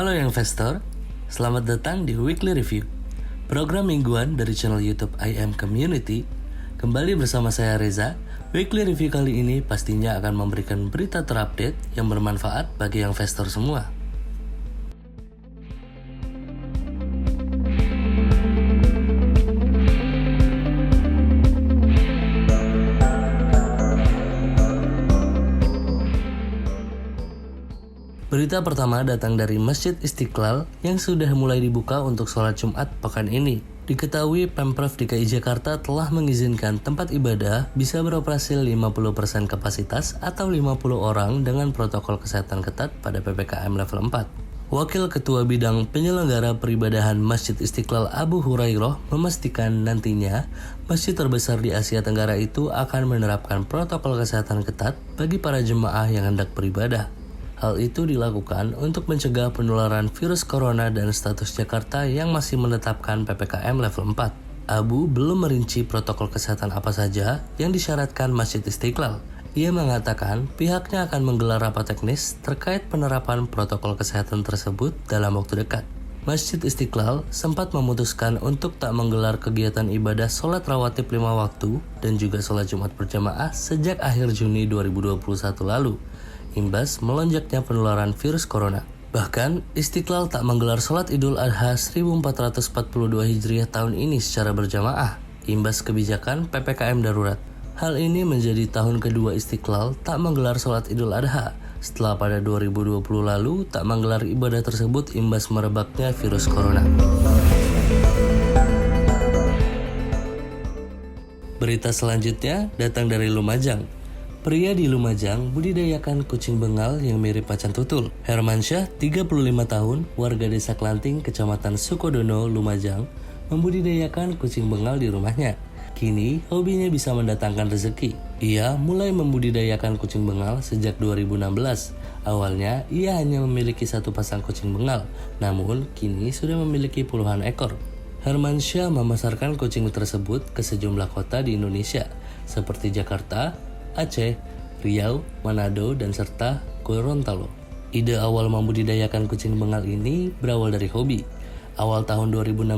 Halo investor, selamat datang di Weekly Review, program mingguan dari channel YouTube I Am Community. Kembali bersama saya Reza. Weekly Review kali ini pastinya akan memberikan berita terupdate yang bermanfaat bagi investor semua. Berita pertama datang dari Masjid Istiqlal yang sudah mulai dibuka untuk sholat Jumat pekan ini. Diketahui Pemprov DKI Jakarta telah mengizinkan tempat ibadah bisa beroperasi 50% kapasitas atau 50 orang dengan protokol kesehatan ketat pada PPKM level 4. Wakil Ketua Bidang Penyelenggara Peribadahan Masjid Istiqlal Abu Hurairah memastikan nantinya masjid terbesar di Asia Tenggara itu akan menerapkan protokol kesehatan ketat bagi para jemaah yang hendak beribadah. Hal itu dilakukan untuk mencegah penularan virus corona dan status Jakarta yang masih menetapkan PPKM level 4. Abu belum merinci protokol kesehatan apa saja yang disyaratkan Masjid Istiqlal. Ia mengatakan pihaknya akan menggelar rapat teknis terkait penerapan protokol kesehatan tersebut dalam waktu dekat. Masjid Istiqlal sempat memutuskan untuk tak menggelar kegiatan ibadah sholat rawatib 5 waktu dan juga sholat Jumat berjamaah sejak akhir Juni 2021 lalu. Imbas melonjaknya penularan virus corona. Bahkan, Istiqlal tak menggelar sholat Idul Adha 1442 Hijriah tahun ini secara berjamaah, imbas kebijakan PPKM darurat. Hal ini menjadi tahun kedua Istiqlal tak menggelar sholat Idul Adha, setelah pada 2020 lalu tak menggelar ibadah tersebut imbas merebaknya virus corona. Berita selanjutnya datang dari Lumajang. Pria di Lumajang budidayakan kucing bengal yang mirip macan tutul. Hermansyah, 35 tahun, warga desa Klanting, kecamatan Sukodono, Lumajang, membudidayakan kucing bengal di rumahnya. Kini, hobinya bisa mendatangkan rezeki. Ia mulai membudidayakan kucing bengal sejak 2016. Awalnya, ia hanya memiliki satu pasang kucing bengal, namun kini sudah memiliki puluhan ekor. Hermansyah memasarkan kucing tersebut ke sejumlah kota di Indonesia, seperti Jakarta, Aceh, Riau, Manado, dan serta Gorontalo. Ide awal membudidayakan kucing bengal ini berawal dari hobi. Awal tahun 2016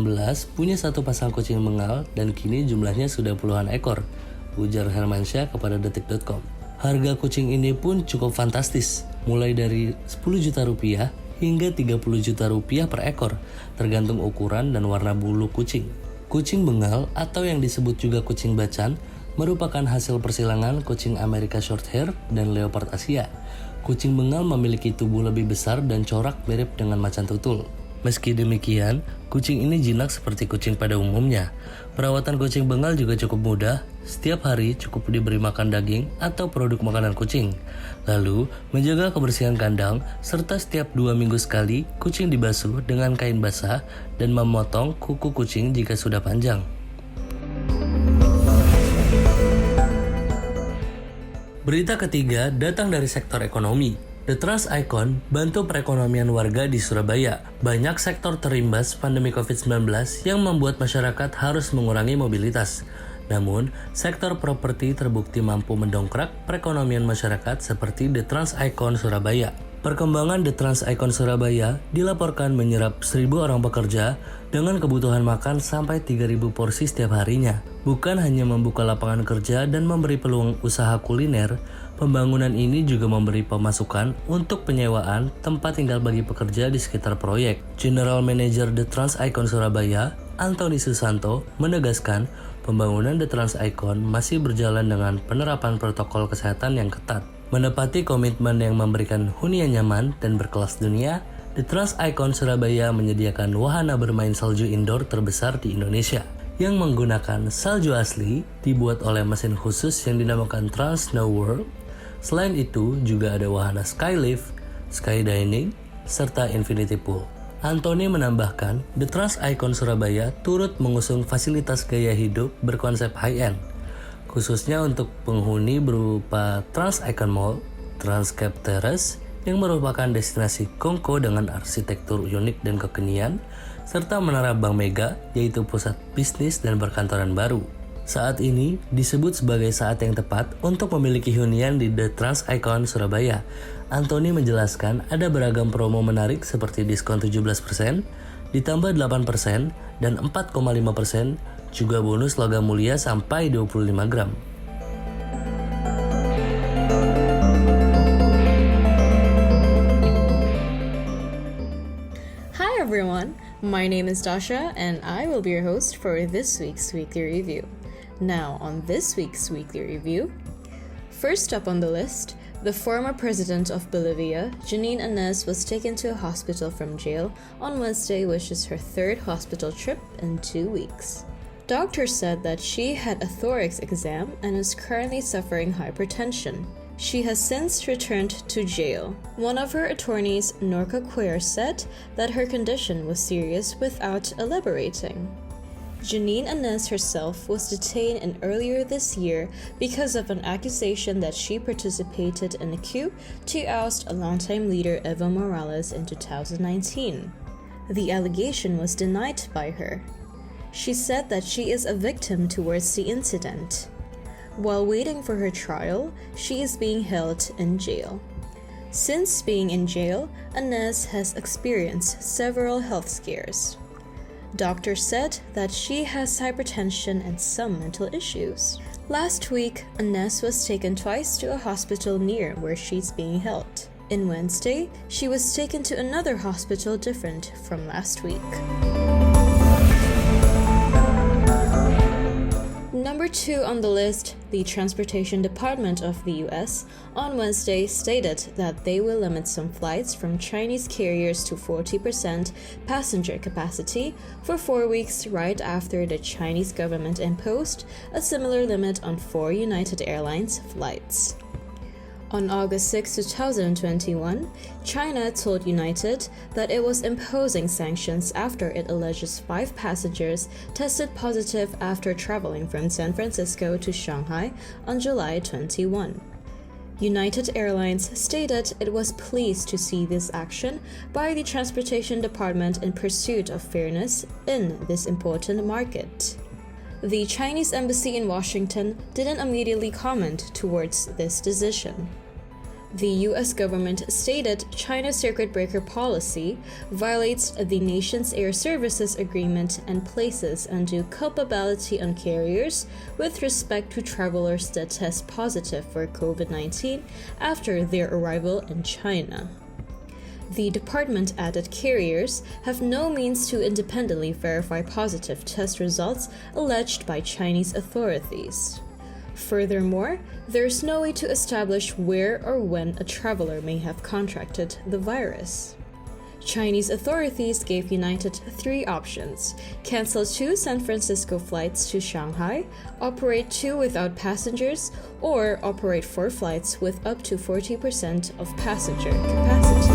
punya satu pasang kucing bengal dan kini jumlahnya sudah puluhan ekor, ujar Hermansyah kepada detik.com. Harga kucing ini pun cukup fantastis, mulai dari 10 juta rupiah hingga 30 juta rupiah per ekor, tergantung ukuran dan warna bulu kucing. Kucing bengal atau yang disebut juga kucing bacan merupakan hasil persilangan kucing Amerika Shorthair dan Leopard Asia. Kucing bengal memiliki tubuh lebih besar dan corak mirip dengan macan tutul. Meski demikian, kucing ini jinak seperti kucing pada umumnya. Perawatan kucing bengal juga cukup mudah. Setiap hari cukup diberi makan daging atau produk makanan kucing. Lalu, menjaga kebersihan kandang, serta setiap 2 minggu sekali kucing dibasuh dengan kain basah dan memotong kuku kucing jika sudah panjang. Berita ketiga datang dari sektor ekonomi. The Trans Icon bantu perekonomian warga di Surabaya. Banyak sektor terimbas pandemi COVID-19 yang membuat masyarakat harus mengurangi mobilitas. Namun, sektor properti terbukti mampu mendongkrak perekonomian masyarakat seperti The Trans Icon Surabaya. Perkembangan The Trans Icon Surabaya dilaporkan menyerap 1.000 orang pekerja dengan kebutuhan makan sampai 3.000 porsi setiap harinya. Bukan hanya membuka lapangan kerja dan memberi peluang usaha kuliner, pembangunan ini juga memberi pemasukan untuk penyewaan tempat tinggal bagi pekerja di sekitar proyek. General Manager The Trans Icon Surabaya, Antoni Susanto, menegaskan pembangunan The Trans Icon masih berjalan dengan penerapan protokol kesehatan yang ketat. Menepati komitmen yang memberikan hunian nyaman dan berkelas dunia, The Trans Icon Surabaya menyediakan wahana bermain salju indoor terbesar di Indonesia yang menggunakan salju asli dibuat oleh mesin khusus yang dinamakan Trans Snow World. Selain itu, juga ada wahana skylift, skydining, serta infinity pool. Antoni menambahkan, The Trans Icon Surabaya turut mengusung fasilitas gaya hidup berkonsep high-end, khususnya untuk penghuni berupa Trans Icon Mall, Transcape Terrace, yang merupakan destinasi kongko dengan arsitektur unik dan kekinian, serta Menara Bank Mega, yaitu pusat bisnis dan perkantoran baru. Saat ini disebut sebagai saat yang tepat untuk memiliki hunian di The Trans Icon Surabaya. Anthony menjelaskan ada beragam promo menarik seperti diskon 17%, ditambah 8%, dan 4,5%, juga bonus logam mulia sampai 25 gram. Hi everyone, my name is Dasha and I will be your host for this week's weekly review. Now, on this week's weekly review, first up on the list, the former president of Bolivia, Jeanine Áñez, was taken to a hospital from jail on Wednesday, which is her third hospital trip in 2 weeks. Doctors said that she had a thorax exam and is currently suffering hypertension. She has since returned to jail. One of her attorneys, Norca Cuellar, said that her condition was serious without elaborating. Jeanine Áñez herself was detained earlier this year because of an accusation that she participated in a coup to oust a longtime leader Evo Morales in 2019. The allegation was denied by her. She said that she is a victim towards the incident. While waiting for her trial, she is being held in jail. Since being in jail, Áñez has experienced several health scares. Doctors said that she has hypertension and some mental issues. Last week, Áñez was taken twice to a hospital near where she's being held. On Wednesday, she was taken to another hospital different from last week. Number 2 on the list, the Transportation Department of the US on Wednesday stated that they will limit some flights from Chinese carriers to 40% passenger capacity for 4 weeks right after the Chinese government imposed a similar limit on 4 United Airlines flights. On August 6, 2021, China told United that it was imposing sanctions after it alleges 5 passengers tested positive after traveling from San Francisco to Shanghai on July 21. United Airlines stated it was pleased to see this action by the Transportation Department in pursuit of fairness in this important market. The Chinese embassy in Washington didn't immediately comment towards this decision. The U.S. government stated China's circuit breaker policy violates the nation's air services agreement and places undue culpability on carriers with respect to travelers that test positive for COVID-19 after their arrival in China. The department added carriers have no means to independently verify positive test results alleged by Chinese authorities. Furthermore, there is no way to establish where or when a traveler may have contracted the virus. Chinese authorities gave United 3 options: cancel 2 San Francisco flights to Shanghai, operate 2 without passengers, or operate 4 flights with up to 40% of passenger capacity.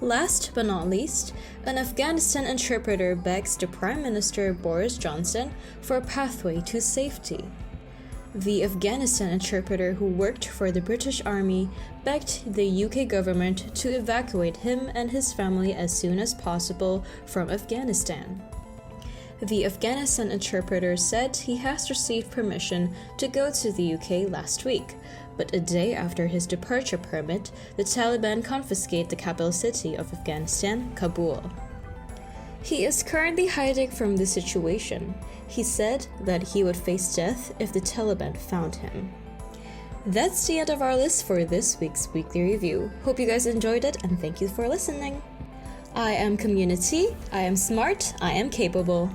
Last but not least, an Afghanistan interpreter begs the Prime Minister Boris Johnson for a pathway to safety. The Afghanistan interpreter who worked for the British Army begged the UK government to evacuate him and his family as soon as possible from Afghanistan. The Afghanistan interpreter said he has received permission to go to the UK last week, but a day after his departure permit, the Taliban confiscated the capital city of Afghanistan, Kabul. He is currently hiding from the situation. He said that he would face death if the Taliban found him. That's the end of our list for this week's weekly review. Hope you guys enjoyed it and thank you for listening. I am Community, I am smart, I am capable.